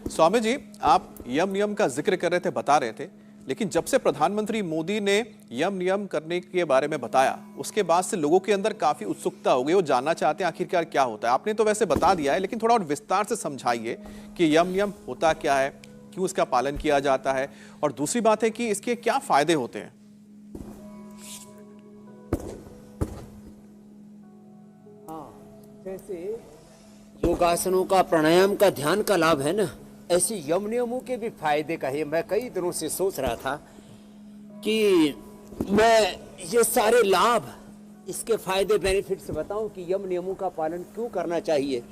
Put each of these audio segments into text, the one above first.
स्वामी जी, आप यम नियम का जिक्र कर रहे थे, बता रहे थे, लेकिन जब से प्रधानमंत्री मोदी ने यम नियम करने के बारे में बताया, उसके बाद से लोगों के अंदर काफी उत्सुकता हो गई। वो जानना चाहते हैं आखिरकार क्या होता है। आपने तो वैसे बता दिया है, लेकिन थोड़ा और विस्तार से समझाइए कि यम नियम होता क्या है, क्यों इसका पालन किया जाता है, और दूसरी बात है कि इसके क्या फायदे होते हैं। हाँ, जैसे योगासनों का, प्राणायाम का, ध्यान का लाभ है ना, ऐसे यम नियमों के भी फायदे का है। मैं कई दिनों से सोच रहा था कि मैं ये सारे लाभ, इसके फायदे, बेनिफिट्स बताऊं कि यम नियमों का पालन क्यों करना चाहिए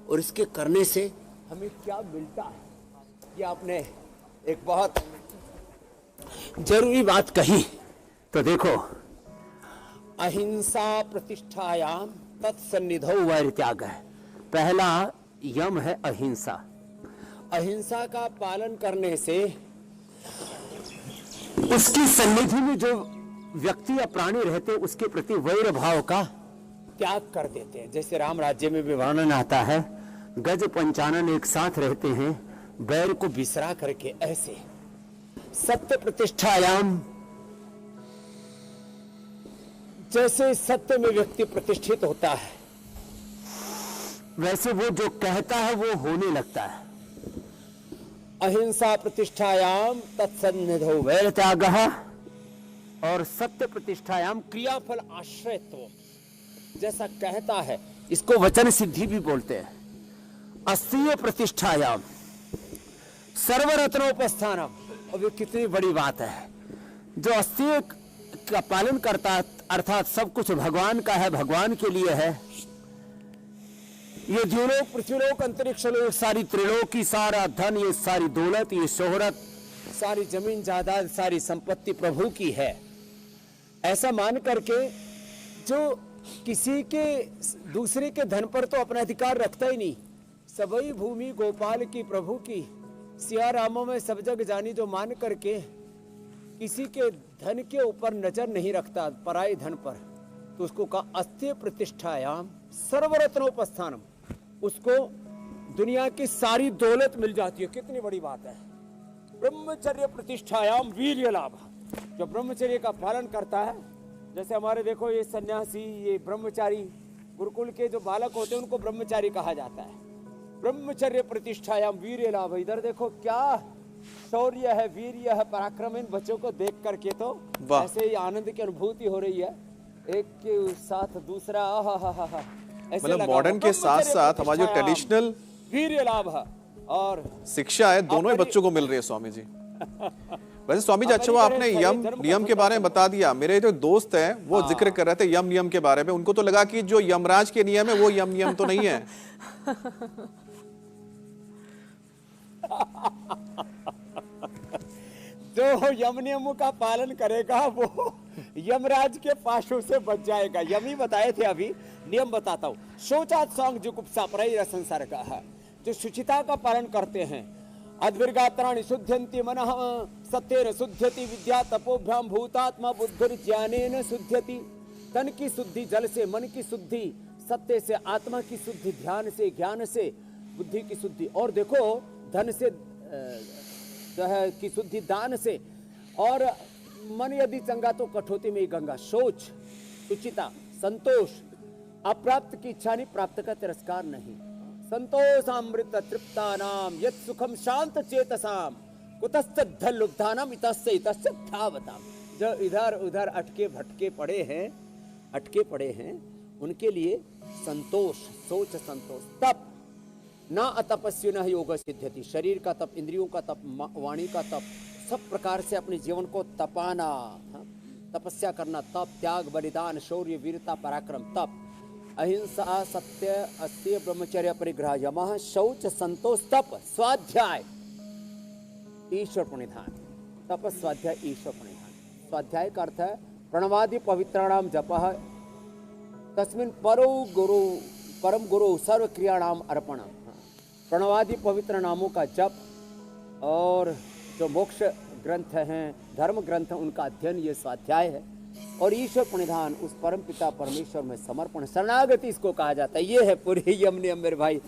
और इसके करने से हमें क्या मिलता है। ये आपने एक बहुत जरूरी बात कही। तो देखो, अहिंसा प्रतिष्ठायाम तत्सन्निधौ वैरत्यागः। पहला यम है अहिंसा। अहिंसा का पालन करने से उसकी सन्निधि में जो व्यक्ति या प्राणी रहते हैं उसके प्रति वैर भाव का त्याग कर देते हैं। जैसे राम राज्य में भी वर्णन आता है, गज पंचानन एक साथ रहते हैं, बैर को बिसरा करके। ऐसे सत्य प्रतिष्ठायाम, जैसे सत्य में व्यक्ति प्रतिष्ठित होता है, वैसे वो जो कहता है वो होने लगता है। अहिंसा प्रतिष्ठायाम तत्सन्निधौ वैरत्यागः, और सत्य प्रतिष्ठायाम क्रियाफल आश्रयत्व। जैसा कहता है, इसको वचन सिद्धि भी बोलते हैं। अस्त्रीय प्रतिष्ठायाम सर्वरत्नोपस्थानम। और ये कितनी बड़ी बात है। जो अस्त्रीय का पालन करता, अर्थात सब कुछ भगवान का है, भगवान के लिए है। ये द्युलोक, पृथ्वीलोक, अंतरिक्ष लोक, सारी त्रिलोक की, सारा धन, ये सारी दौलत, ये शोहरत, सारी जमीन जायदाद, सारी संपत्ति प्रभु की है। ऐसा मान करके जो किसी के, दूसरे के धन पर तो अपना अधिकार रखता ही नहीं। सबई भूमि गोपाल की, प्रभु की, सिया रामों में सब जग जानी, जो मान करके किसी के धन के ऊपर नजर नहीं रखता, पराई धन पर, तो उसको कहा अस्त्य प्रतिष्ठायाम सर्वरत्नोपस्थानम। उसको दुनिया की सारी दौलत मिल जाती है। कितनी बड़ी बात है। ब्रह्मचर्य प्रतिष्ठायाम वीर्य लाभ। जो ब्रह्मचर्य का पालन करता है, जैसे हमारे देखो ये सन्यासी, ये ब्रह्मचारी, गुरुकुल के जो बालक होते हैं उनको ब्रह्मचारी कहा जाता है। ब्रह्मचर्य प्रतिष्ठायाम वीर्य लाभ। इधर देखो क्या शौर्य है, वीर्य है, पराक्रम। इन बच्चों को देख करके तो ऐसे ही आनंद की अनुभूति हो रही है। एक के साथ दूसरा, मतलब मॉडर्न के साथ साथ हमारा जो ट्रेडिशनल वीर्य लाभ है और शिक्षा है, दोनों ही बच्चों को मिल रही है स्वामी जी। वैसे स्वामी जी, अच्छा वो आपने यम नियम के बारे में बता दिया। मेरे जो दोस्त हैं वो जिक्र कर रहे थे यम नियम के बारे में। उनको तो लगा कि जो यमराज के नियम है वो यम नियम तो नहीं है। जो यम नियमों का पालन करेगा वो यमराज के पाशों से बच जाएगा। यम ही बताए थे, अभी नियम बताता हूँ। शौचात् सांग जुगुप्सा परैर संसार का है। जो शुचिता का पालन करते हैं, अद्विर्गात्राणि शुद्ध्यन्ति मनः सत्येन शुद्ध्यति, विद्या तपोभ्याम भूतात्मा बुद्धिर्ज्ञानेन शुद्ध्यति। तन की शुद्धि जल से, मन की शुद्धि सत्य से, आत्मा की शुद्धि ध्यान से, ज्ञान से, बुद्धि की शुद्धि, और देखो धन से जो है की शुद्धि दान से, और मन यदि चंगा तो कठौती में ही गंगा। शौच, शुचिता, संतोष, अप्राप्त की इच्छा नहीं, प्राप्त का तिरस्कार नहीं। संतोषामृत तृप्तानाम यत् सुखम शांत चेतसाम कुतस्य धल्लुब्धानाम इतस्य इतस्य धावताम। जो इधर उधर अटके भटके पड़े हैं उनके लिए संतोष, सोच, संतोष। तप, ना अतपस्यु न योग सिद्ध्यति। शरीर का तप, इंद्रियों का तप, वाणी का तप, सब प्रकार से अपने जीवन को तपाना, तपस्या करना, तप, त्याग, बलिदान, शौर्य, वीरता, पराक्रम, तप, अहिंसा, सत्य, अस्त्य, ब्रह्मचर्य, परिग्रह, यमः, शौच, संतोष, तप, स्वाध्याय, ईश्वर प्रणिधान। तप, स्वाध्याय, ईश्वर प्रणिधान। स्वाध्याय का अर्थ है प्रणवादि पवित्राणाम जपः तस्मिन् परम गुरु सर्व क्रियाणाम अर्पणम। प्रणवादि पवित्र नामों का जप, और जो मोक्ष ग्रंथ हैं, धर्म ग्रंथ हैं, उनका अध्ययन, ये स्वाध्याय है। और ईश्वर प्रणिधान, उस परम पिता परमेश्वर में समर्पण, शरणागति इसको कहा जाता है। ये है पूरे यम नियम मेरे भाई।